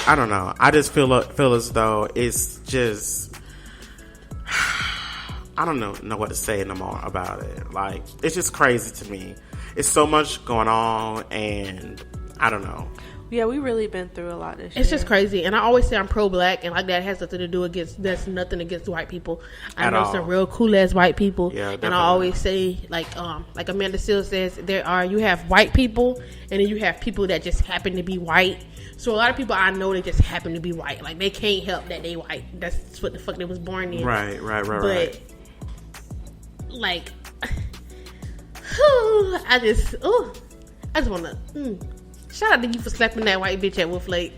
I don't know. I just feel as though it's just, I don't know what to say no more about it. Like, it's just crazy to me. It's so much going on, and I don't know. Yeah, we really been through a lot this year. It's just crazy. And I always say I'm pro-black, and like that has nothing to do that's nothing against white people. I know some real cool-ass white people. Yeah, and I always say, like Amanda Seale says, you have white people, and then you have people that just happen to be white. So a lot of people I know, they just happen to be white. Like, they can't help that they white. That's what the fuck they was born in. Right. But, like, I just want to... Shout out to you for slapping that white bitch at Wolf Lake.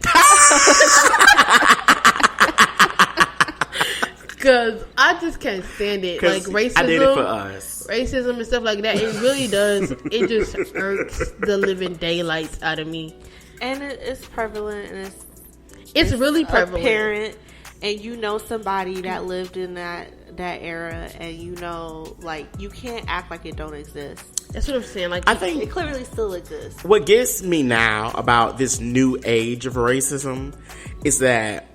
Because I just can't stand it. Like, racism. I did it for us. Racism and stuff like that. It really does. It just irks the living daylights out of me. And it's prevalent. And it's really prevalent. Apparent. And you know somebody that lived in that era. And you know, like, you can't act like it don't exist. That's what I'm saying. Like, I think it clearly still exists. What gets me now about this new age of racism is that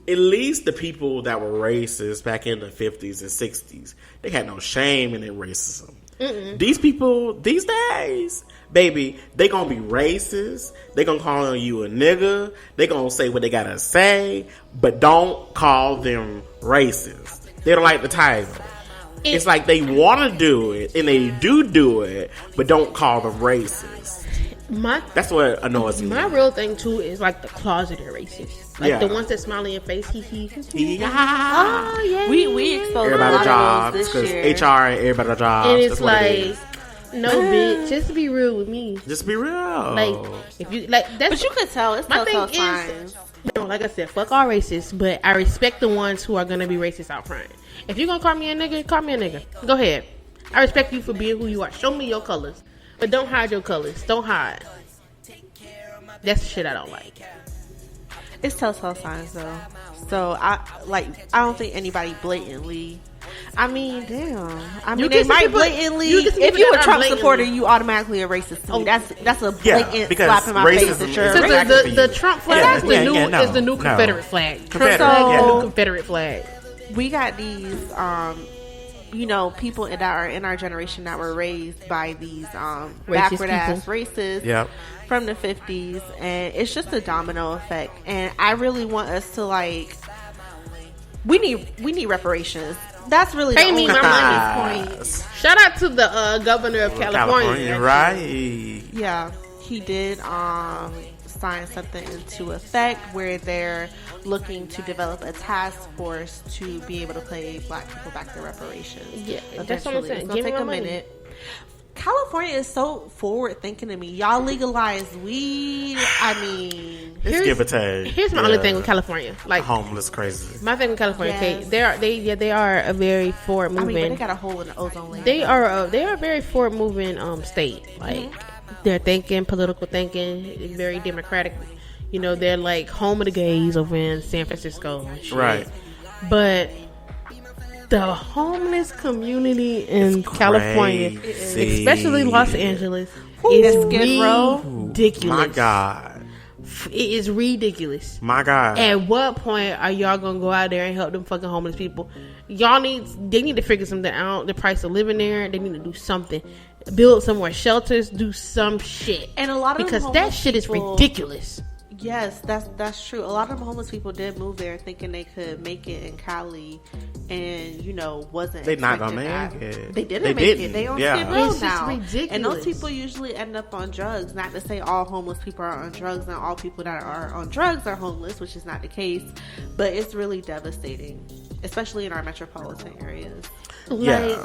at least the people that were racist back in the 50s and 60s, they had no shame in their racism. Mm-mm. These people these days, baby, they gonna be racist. They gonna call you a nigga. They gonna say what they gotta say, but don't call them racist. They don't like the title. It's like they want to do it, and they do it, but don't call them racist. That's what annoys me. My real thing, too, is like the closeted racists. Like the ones that smile in your face. Oh, yeah. We exposed everybody jobs, because HR and everybody jobs. And it's like, no, bitch, just be real with me. Just be real. Like, if you, like, that's... But you can tell, it's my telltale thing signs. No, like I said, fuck all racists, but I respect the ones who are going to be racist out front. If you're going to call me a nigga, call me a nigga. Go ahead. I respect you for being who you are. Show me your colors. But don't hide your colors. Don't hide. That's the shit I don't like. It's telltale signs, though. So, I don't think anybody blatantly... I mean, damn. I mean, they might blatantly... If you a Trump supporter, you automatically a racist to me. That's a blatant slap in my face. The Trump flag is the new Confederate flag. Confederate flag. We got these, people that are in our generation that were raised by these backward-ass racists from the 50s. And it's just a domino effect. And I really want us to, like... We need reparations. That's really pay me my money point. Shout out to the governor of California. Right? Yeah, he did sign something into effect where they're looking to develop a task force to be able to pay black people back their reparations. Yeah, that's what I'm saying. It's gonna take a minute. California is so forward thinking to me. Y'all legalize weed. I mean, it's give or take. Here's my only thing with California, like homeless crazy. My thing with California, they are a very forward moving. I mean, but they got a hole in the ozone layer. They are a very forward moving state. Like they're thinking, political thinking, very democratic. You know, they're like home of the gays over in San Francisco, and shit. Right? But the homeless community in California, especially Los Angeles, is ridiculous. My God. It is ridiculous. My God. At what point are y'all gonna go out there and help them fucking homeless people? They need to figure something out. The price of living there, they need to do something. Build some more shelters, do some shit. And a lot of because that shit is ridiculous. Yes, that's true. A lot of homeless people did move there thinking they could make it in Cali, and wasn't. They're not gonna make it. They didn't make it. They on Skid Row it's now. Just ridiculous. And those people usually end up on drugs. Not to say all homeless people are on drugs, and all people that are on drugs are homeless, which is not the case. But it's really devastating, especially in our metropolitan areas. Like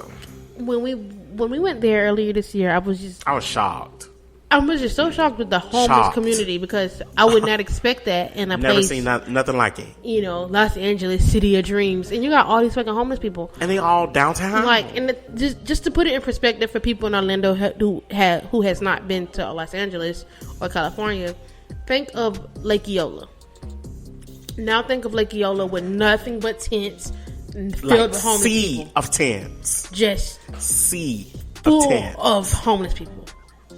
when we went there earlier this year, I was shocked. I was just so shocked with the homeless community because I would not expect that in a place. Never seen nothing like it. Los Angeles, city of dreams, and you got all these fucking homeless people, and they all downtown. Just to put it in perspective for people in Orlando who has not been to Los Angeles or California, think of Lake Eola. Now think of Lake Eola with nothing but tents filled with homeless people. Sea of tents. Just sea full of tents of homeless people.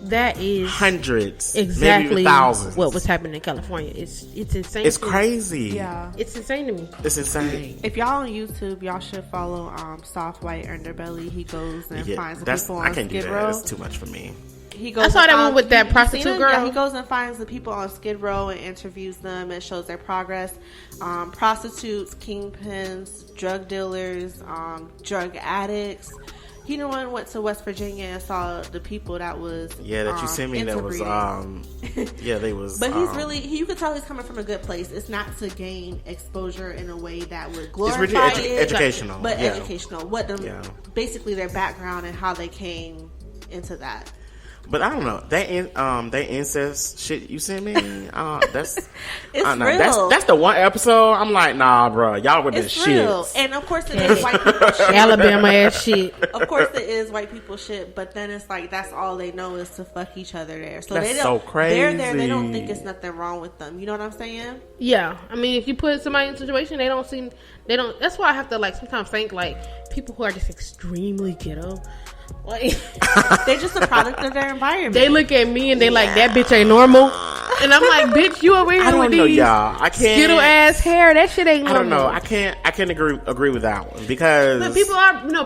That is hundreds, exactly maybe thousands. What was happening in California. It's insane. It's crazy. Yeah, it's insane to me. It's insane. If y'all on YouTube, y'all should follow Soft White Underbelly. He goes and finds the people on Skid Row. That's too much for me. He goes. I saw that one with that prostitute girl. Yeah, he goes and finds the people on Skid Row and interviews them and shows their progress. Prostitutes, kingpins, drug dealers, drug addicts. He went to West Virginia and saw the people that was that you sent me. That was they was. But he's really you could tell he's coming from a good place. It's not to gain exposure in a way that would glorify it's really educational, but educational. What them basically their background and how they came into that. But I don't know that incest shit you sent me. That's it's real. That's the one episode I'm like, nah, bro, y'all were the shit. And of course it is white people shit. Alabama ass shit. Of course it is white people shit. But then it's like that's all they know is to fuck each other there. So that's they don't. So crazy. They're there. They don't think it's nothing wrong with them. You know what I'm saying? Yeah. I mean, if you put somebody in a situation, they don't. That's why I have to sometimes think people who are just extremely ghetto. They're just a product of their environment. They look at me and they that bitch ain't normal, and I'm like, bitch, you over here with these skittle ass hair. That shit ain't normal. I don't know. I can't agree with that one because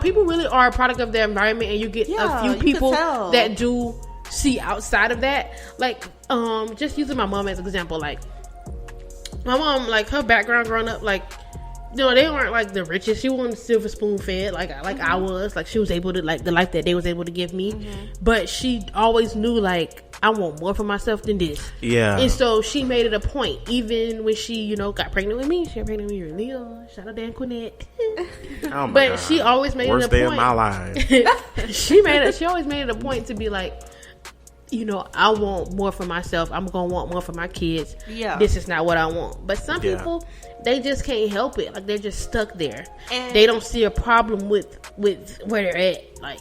people really are a product of their environment, and you get a few people that do see outside of that. Just using my mom as an example, my mom, her background growing up, they weren't the richest. She wasn't silver spoon fed I was. She was able to the life that they was able to give me. Mm-hmm. But she always knew I want more for myself than this. Yeah. And so she made it a point. Even when she, got pregnant with me, she got pregnant with me with Leo. Shout out Dan Quinette. Oh my God. She always made Worst it a point. Worst day of my life. She always made it a point to be I want more for myself. I'm going to want more for my kids. Yeah. This is not what I want. But some people, they just can't help it. They're just stuck there. And they don't see a problem with where they're at. I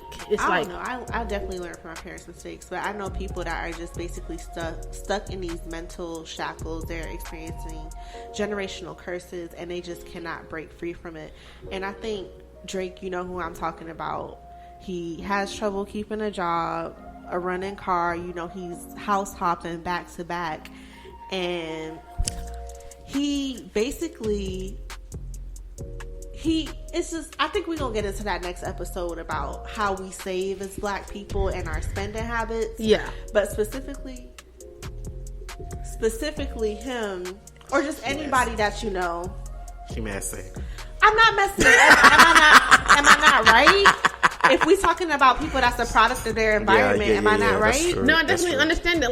don't know. I definitely learned from my parents' mistakes. But I know people that are just basically stuck in these mental shackles. They're experiencing generational curses and they just cannot break free from it. And I think Drake, you know who I'm talking about. He has trouble keeping a job. A running car, he's house hopping back to back, and he basically it's just I think we're gonna get into that next episode about how we save as Black people and our spending habits. Yeah, but specifically him or just anybody that you know. She messy. I'm not messy. Am I not right? If we talking about people that's a product of their environment, am I not right? No, I definitely understand that.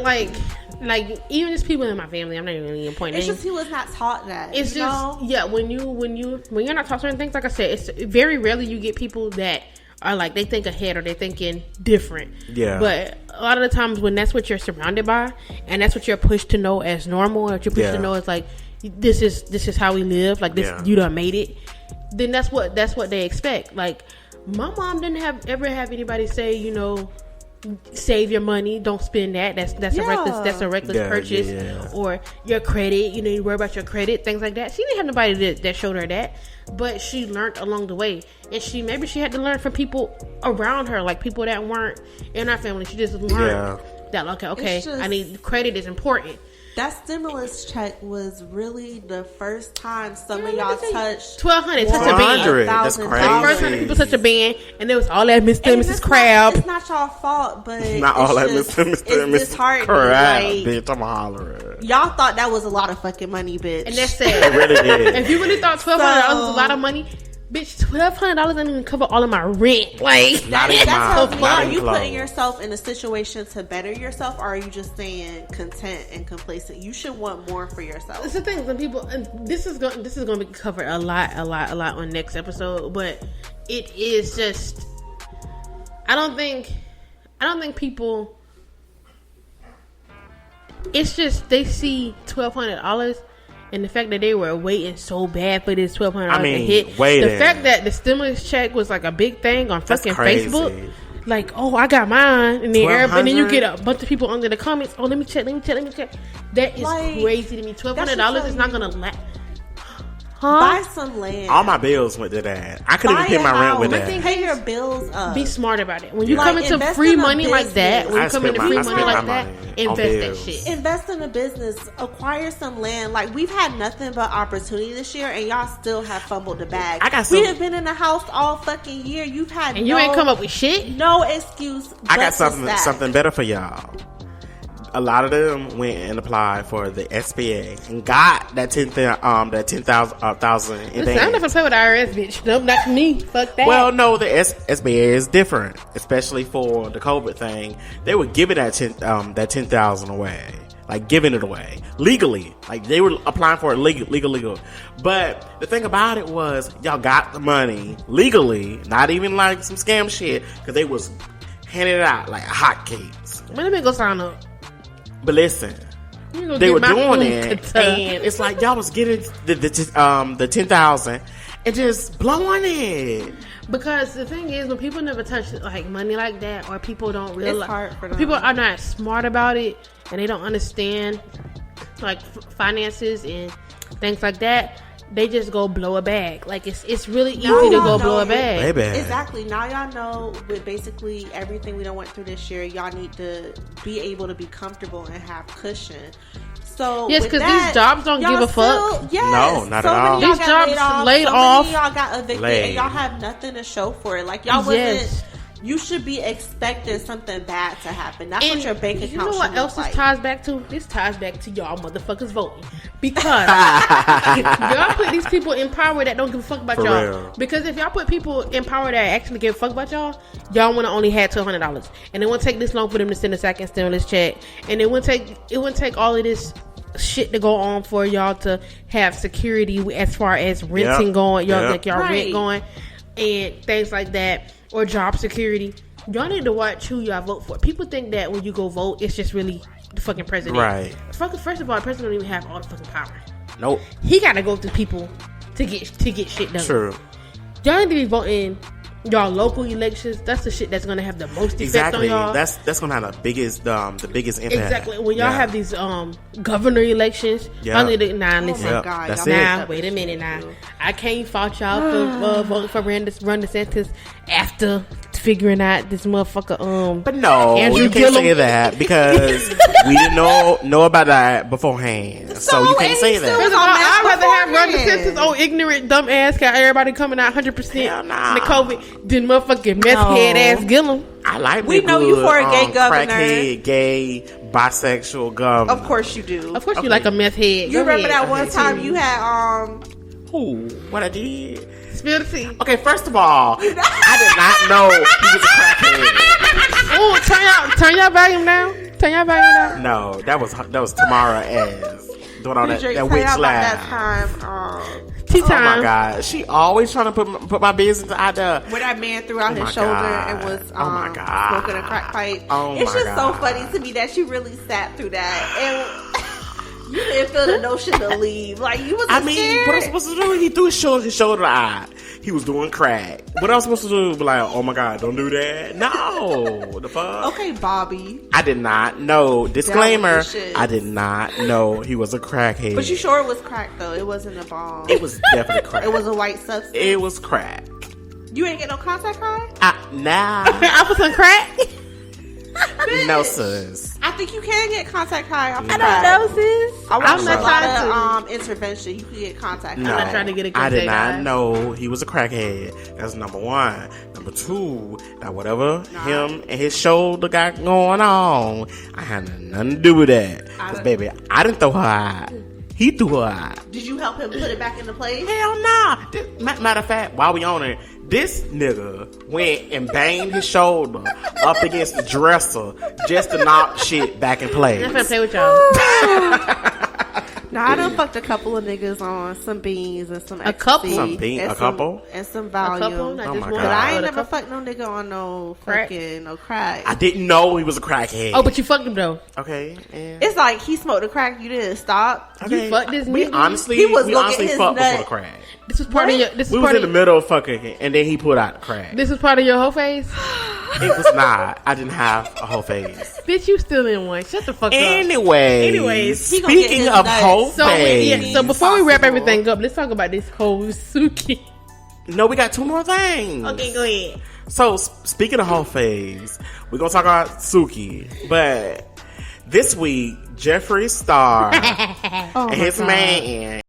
Even just people in my family, I'm not even really pointing. It's just he was not taught that. It's just when you're not taught certain things. Like I said, it's very rarely you get people that are they think ahead or they're thinking different. Yeah. But a lot of the times when that's what you're surrounded by, and that's what you're pushed to know as normal, or you're pushed to know as this is how we live. You done made it. Then that's what they expect. My mom didn't ever have anybody say, save your money, don't spend that. That's a reckless purchase. Yeah. Or your credit, you worry about your credit, things like that. She didn't have nobody that showed her that, but she learned along the way, and maybe she had to learn from people around her, people that weren't in our family. She just learned that okay, I need credit is important. That stimulus check was really the first time some of y'all touched $1,200 touch a band. That's crazy. The first 100 people touch a band, and there was all that Mr. and Mrs. Crab. It's not y'all fault, but not all that Mr. and Mrs. Crab. Bitch, I'm hollering. Y'all thought that was a lot of fucking money, bitch. And that's sad. It really did. If you really thought $1,200 was a lot of money, bitch, $1,200 doesn't even cover all of my rent. Are you putting yourself in a situation to better yourself, or are you just staying content and complacent? You should want more for yourself. It's the thing. Some people, and this is going to be covered a lot on next episode. But it is just, I don't think people. It's just they see $1,200. And the fact that they were waiting so bad for this $1,200 to hit. The fact that the stimulus check was a big thing on fucking Facebook. I got mine. And then you get a bunch of people under the comments. Oh, let me check. That is crazy to me. $1,200 is not going to last. Buy some land. All my bills went to that. I couldn't even pay my rent with that. Pay your bills up. Be smart about it. When you come into free money like that, invest that shit. Invest in a business. Acquire some land. Like, we've had nothing but opportunity this year, and y'all still have fumbled the bag. We have been in the house all fucking year. You've had you ain't come up with shit. No excuse. I got something better for y'all. A lot of them went and applied for the SBA and got that 10,000 in Listen, I'm not gonna play with the IRS, bitch. Nope, not me. Fuck that. Well, no, the SBA is different, especially for the COVID thing. They were giving that 10,000 away, like giving it away legally. Like they were applying for it legal. But the thing about it was, y'all got the money legally, not even like some scam shit, because they was handing it out like hotcakes. Let me go sign up. But listen, they were doing it, and it's like y'all was getting the 10,000 and just blowing it. Because the thing is, when people never touch like money like that, or people don't realize, it's hard for them. People are not smart about it, and they don't understand like finances and things like that. They just go blow a bag. Like it's really easy to go blow a bag. Exactly. Now y'all know with basically everything we done went through this year, y'all need to be able to be comfortable and have cushion. So yes, because these jobs don't give a fuck. Yes, no, not at all. These jobs laid off. Many y'all got evicted, and y'all have nothing to show for it. Like y'all wasn't. You should be expecting something bad to happen. That's what your bank account. You know what else this ties back to? This ties back to y'all motherfuckers voting, because y'all put these people in power that don't give a fuck about y'all. Real. Because if y'all put people in power that actually give a fuck about y'all want to only have $1,200, and it won't take this long for them to send a second stimulus check, and it wouldn't take all of this shit to go on for y'all to have security as far as renting going, like y'all rent going, and things like that. Or job security. Y'all need to watch who y'all vote for. People think that when you go vote, it's just really the fucking president. Right. First of all, the president don't even have all the fucking power. Nope. He got to go through people to get shit done. True. Y'all need to be voting y'all local elections. That's the shit that's going to have the most effect on y'all. That's going to have the biggest impact. Exactly. When y'all have these governor elections, y'all need to listen. Oh my God. That's now, wait a minute now. I can't fault y'all for voting for Ron DeSantis after figuring out this motherfucker. But no, Andrew you can't say that because we didn't know about that beforehand. So you can't say that. I'd rather have Ron DeSantis on ignorant dumb ass got everybody coming out 100% in the COVID than motherfucking meth head ass Gillum. I like. We know you for a gay governor, crackhead, gay, bisexual governor. Of course you do. Of course you like a meth head. You remember that one time you had who? What I did? Spill the tea. Okay, first of all, I did not know he was a crackhead. Oh, turn your volume down. Turn your volume down. No, that was Tamara ass doing all that witch laugh. That time. Tea time. Oh my God, she always trying to put my business out there. Where that man threw out his shoulder and was smoking a crack pipe. It's just so funny to me that you really sat through that and. You didn't feel the notion to leave. Like, you was scared. What I was supposed to do? He threw his shoulder eye. He was doing crack. What I was supposed to do? Be like, oh my God, don't do that. No. The fuck? Okay, Bobby. I did not know. Disclaimer. I did not know he was a crackhead. But you sure it was crack, though? It wasn't a bomb. It was definitely crack. It was a white substance? It was crack. You ain't get no contact high? Nah. I was on crack? No, sis. I think you can get contact high off I don't know, sis. I'm not trying to intervention. You can get contact high. I'm not trying to get a contact I did not know he was a crackhead. That's number one. Number two, that whatever him and his shoulder got going on, I had nothing to do with that. Because, baby, I didn't throw her out. He threw her out. Did you help him put it back into place? Hell nah. Matter of fact, while we on it, this nigga went and banged his shoulder up against the dresser just to knock shit back in place. I'm not gonna play with y'all. No, I done fucked a couple of niggas on some beans and some ecstasy. A couple? And some Valium. A couple? Oh my God. But I ain't never fucked no nigga on no fucking no crack. I didn't know he was a crackhead. Oh, but you fucked him though. Okay. Yeah. It's like he smoked a crack, you didn't stop. Okay. You fucked this nigga. We honestly fucked before the crack. This was part of your. This we was in the middle of fucking, and then he pulled out the crack. This was part of your whole phase. It was not. I didn't have a whole phase. Bitch, you still in one. Shut the fuck up. Anyways, speaking of whole phase, so before we wrap everything up, let's talk about this whole Suki. No, we got two more things. Okay, go ahead. So speaking of whole phase, we're gonna talk about Suki, but this week Jeffree Star and his man